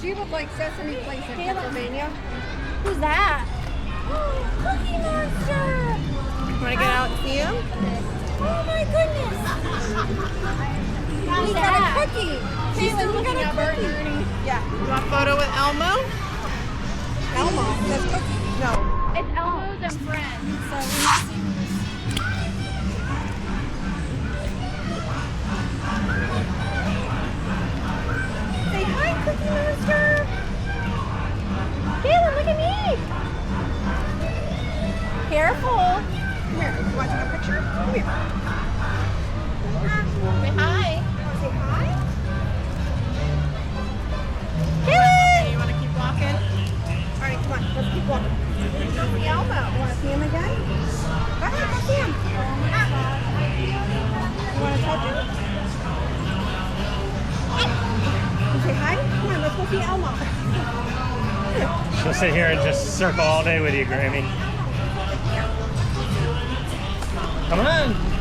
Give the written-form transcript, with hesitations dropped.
She would like Sesame Place in Pennsylvania. Who's that? Cookie Monster! Want to get out and see him? Oh my goodness! We got a cookie. Caitlin, we got a cookie. Yeah. You want a photo with Elmo? Elmo. That's cookie. No. It's Elmo's and Friends. So we need to see Say hi, Cookie Monster! Caitlin, look at me! Careful! Come here. You want to take a picture? Come here. Say hi. Say hi. Hey, you want to keep walking? All right, come on. Let's keep walking. See Elmo. You want to see him again? Go ahead. Go see him. You want to touch him? You say hi? Come on. Let's go see Elmo. She'll sit here and just circle all day with you, Grammy. Come on.